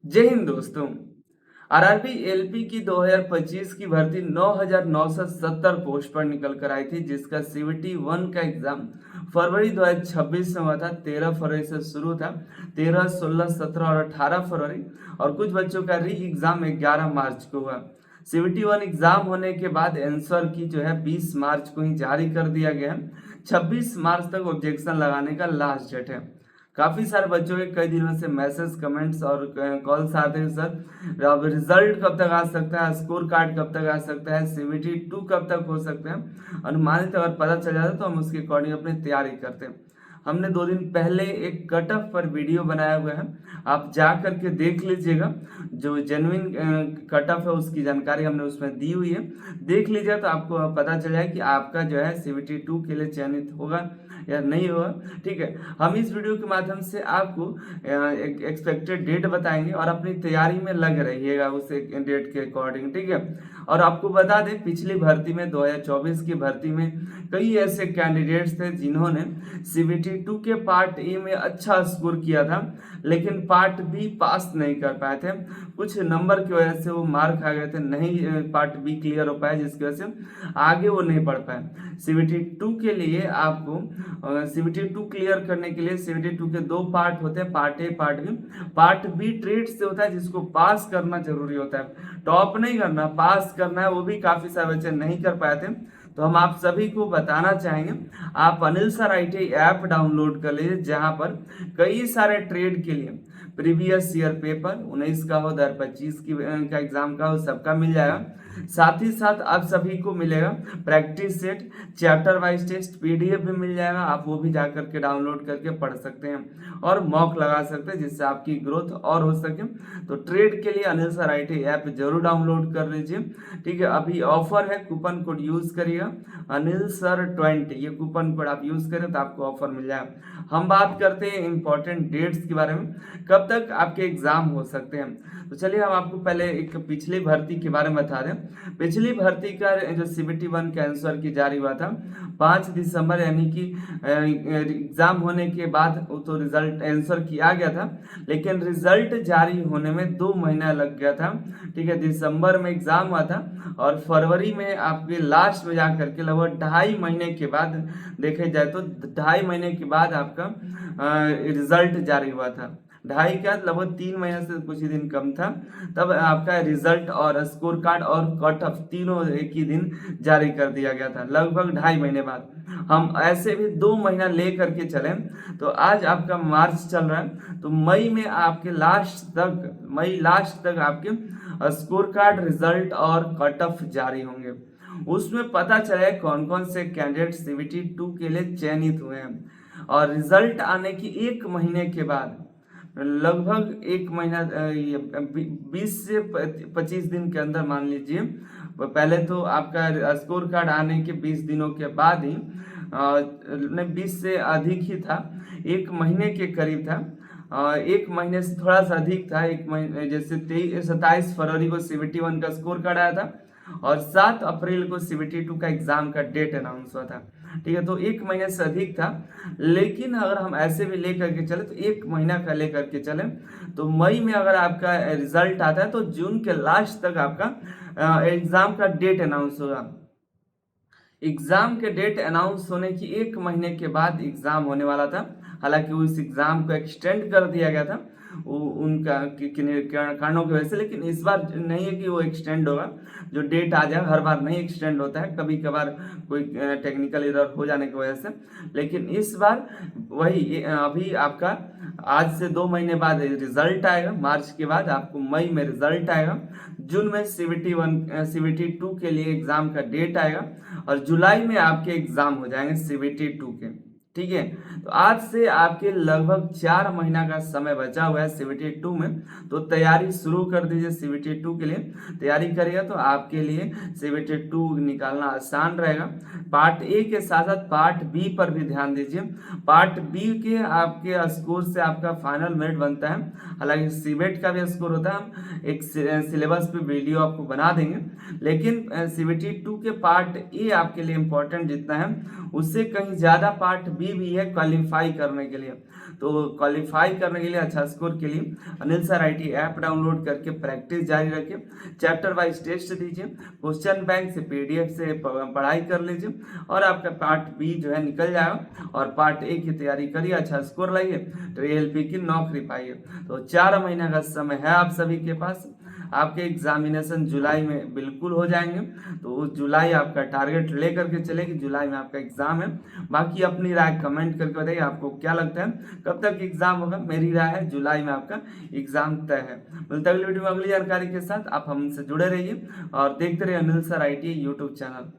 जय हिंद दोस्तों। RRB LP की 2025 की भर्ती 9,970 पोस्ट पर निकल कर आई थी, जिसका सीवीटी 1 का एग्जाम फरवरी 2026 में हुआ था। 13 फरवरी से शुरू था। 13, 16, 17 और 18 फरवरी, और कुछ बच्चों का री एग्जाम 11 मार्च को हुआ। सीवीटी 1 एग्जाम होने के बाद आंसर की जो है 20 मार्च को ही जारी कर दिया गया है। 26 मार्च तक ऑब्जेक्शन लगाने का लास्ट डेट है। काफी सारे बच्चों के कई दिनों से मैसेज, कमेंट्स और कॉल्स आते हैं, सर अब रिजल्ट कब तक आ सकता है, स्कोर कार्ड कब तक आ सकता है, सीवीटी 2 कब तक हो सकता है। अनुमानित अगर पता चल जाता है तो हम उसके अकॉर्डिंग अपनी तैयारी करते हैं। हमने 2 दिन पहले एक कट ऑफ पर वीडियो बनाया हुआ है, आप जा करके देख लीजिएगा। जो जेन्युइन कट ऑफ है उसकी जानकारी हमने उसमें दी हुई है, देख लीजिएगा तो आपको पता चल जाए कि आपका जो है सीवीटी 2 के लिए चयनित होगा या नहीं होगा। ठीक है, हम इस वीडियो के माध्यम से आपको एक एक्सपेक्टेड डेट बताएंगे और अपनी तैयारी में लग रहिएगा उस डेट के अकॉर्डिंग। ठीक है, और आपको बता दें पिछली भर्ती में 2024 की भर्ती में कई ऐसे कैंडिडेट्स थे जिन्होंने सीबीटी 2 के पार्ट ए में अच्छा स्कोर किया था, लेकिन पार्ट बी पास नहीं कर पाए थे। कुछ नंबर की वजह से वो मार खा गए थे, नहीं पार्ट बी क्लियर हो पाया, जिसकी वजह से आगे वो नहीं बढ़ पाए। सीबीटी 2 के लिए आपको सीबीटी 2 क्लियर करने के लिए सीबीटी 2 के 2 पार्ट होते हैं, part A part B. Part B trade से होता है, जिसको पास करना जरूरी होता है, टॉप नहीं करना, पास करना है। वो भी काफी सारे बच्चे नहीं कर पाए थे, तो हम आप सभी को बताना चाहेंगे आप Anil sir IT app download कर लीजिए, जहां पर कई सारे ट्रेड के लिए प्रीवियस ईयर पेपर 19 का हो, 2025 की का एग्जाम का हो, सबका मिल जाएगा। साथ ही साथ आप सभी को मिलेगा practice set, chapter wise test PDF भी मिल जाएगा, आप वो भी जा करके डाउनलोड करके पढ़ सकते हैं और मॉक लगा सकते हैं, जिससे आपकी ग्रोथ और हो सके। तो ट्रेड के लिए अनिल सर आईटी ऐप जरूर डाउनलोड कर लीजिए। ठीक है, अभी ऑफर है, कूपन कोड यूज करिएगा अनिल सर 20, ये कूपन कोड आप यूज करें तो आपको ऑफर मिल जाएगा। हम बात करते हैं इंपॉर्टेंट डेट्स के बारे में, कब तक आपके एग्जाम हो सकते हैं। तो चलिए हम आपको पहले एक पिछली भर्ती के बारे में बता दें। पिछली भर्ती का जो सीबीटी 1 के आंसर की जारी हुआ था 5 दिसंबर, यानी कि एग्जाम होने के बाद तो रिजल्ट आंसर किया गया था, लेकिन रिजल्ट जारी होने में 2 महीना लग गया था। ठीक है, दिसंबर में एग्जाम हुआ था और फरवरी में आपके लास्ट में जाकर के लगभग 2.5 महीने के बाद, देखे जाए तो 2.5 महीने के बाद आपका रिजल्ट जारी हुआ था। ढाई क्या, लगभग 3 महीने से कुछ ही दिन कम था, तब आपका रिजल्ट और स्कोर कार्ड और कट ऑफ तीनों एक ही दिन जारी कर दिया गया था, लगभग 2.5 महीने बाद। हम ऐसे भी 2 महीना ले करके चले, तो आज आपका मार्च चल रहा है, तो मई में आपके लास्ट तक, मई लास्ट तक आपके स्कोर कार्ड, रिजल्ट और कट ऑफ जारी होंगे। उसमें पता चले कौन कौन से कैंडिडेट सीबीटी 2 के लिए चयनित हुए हैं, और रिजल्ट आने की 1 महीने के बाद, लगभग 1 महीना 20 से 25 दिन के अंदर मान लीजिए, पहले तो आपका स्कोर कार्ड आने के 20 दिनों के बाद ही, नहीं 20 से अधिक ही था, 1 महीने के करीब था, 1 महीने से थोड़ा सा अधिक था, 1 महीने जैसे 27 फरवरी को सीबीटी 1 का स्कोर कार्ड आया था और 7 अप्रैल को सीबीटी 2 का एग्जाम का डेट अनाउंस हुआ था। ठीक है, तो 1 महीने से अधिक था, लेकिन अगर हम ऐसे भी लेकर के चले तो 1 महीना का लेकर के चले तो मई में अगर आपका रिजल्ट आता है तो जून के लास्ट तक आपका एग्जाम का डेट अनाउंस होगा। एग्जाम के डेट अनाउंस होने की 1 महीने के बाद एग्जाम होने वाला था, हालांकि उस एग्जाम को एक्सटेंड कर दिया गया था उनका कारणों की वजह से, लेकिन इस बार नहीं है कि वो एक्सटेंड होगा, जो डेट आ जाए, हर बार नहीं एक्सटेंड होता है, कभी कभार कोई टेक्निकल एरर हो जाने की वजह से, लेकिन इस बार वही अभी आपका आज से 2 महीने बाद रिजल्ट आएगा, मार्च के बाद आपको मई में रिजल्ट आएगा, जून में सीबीटी 1 सीबीटी 2 के लिए एग्जाम का डेट आएगा और जुलाई में आपके एग्जाम हो जाएंगे सीबीटी 2 के। ठीक है, तो आज से आपके लगभग 4 महीना का समय बचा हुआ है सीबीटी 2 में, तो तैयारी शुरू कर दीजिए सीबीटी 2 के लिए। तैयारी करिएगा तो आपके लिए सीबीटी 2 निकालना आसान रहेगा। पार्ट ए के साथ साथ पार्ट बी पर भी ध्यान दीजिए। पार्ट बी के आपके स्कोर से आपका फाइनल मेरिट बनता है, हालांकि सीबेट का भी स्कोर होता है, हम एक सिलेबस पे वीडियो आपको बना देंगे, लेकिन सीबीटी 2 के पार्ट ए आपके लिए इंपॉर्टेंट जितना है उससे कहीं ज्यादा पार्ट बी भी है क्वालिफाई करने के लिए। तो क्वालिफाई करने के लिए अच्छा स्कोर के लिए Anil sir IT app download करके प्रैक्टिस जारी रखिए, चैप्टर वाइज टेस्ट दीजिए, क्वेश्चन बैंक से पीडीएफ से पढ़ाई कर लीजिए और आपका पार्ट बी जो है निकल जाएगा और पार्ट ए की तैयारी करिए, अच्छा स्कोर लाइए तो एएलपी की नौकरी पाइए। तो 4 महीने का समय है आप सभी के पास। आपके एग्जामिनेशन जुलाई में बिल्कुल हो जाएंगे, तो उस जुलाई आपका टारगेट लेकर के चले कि जुलाई में आपका एग्जाम है। बाकी अपनी राय कमेंट करके बताइए आपको क्या लगता है कब तक एग्जाम होगा। मेरी राय है जुलाई में आपका एग्जाम तय है। मिलता है अगली वीडियो में अगली जानकारी के साथ। आप हमसे जुड़े रहिए और देखते रहिए Anil sir IT YouTube channel.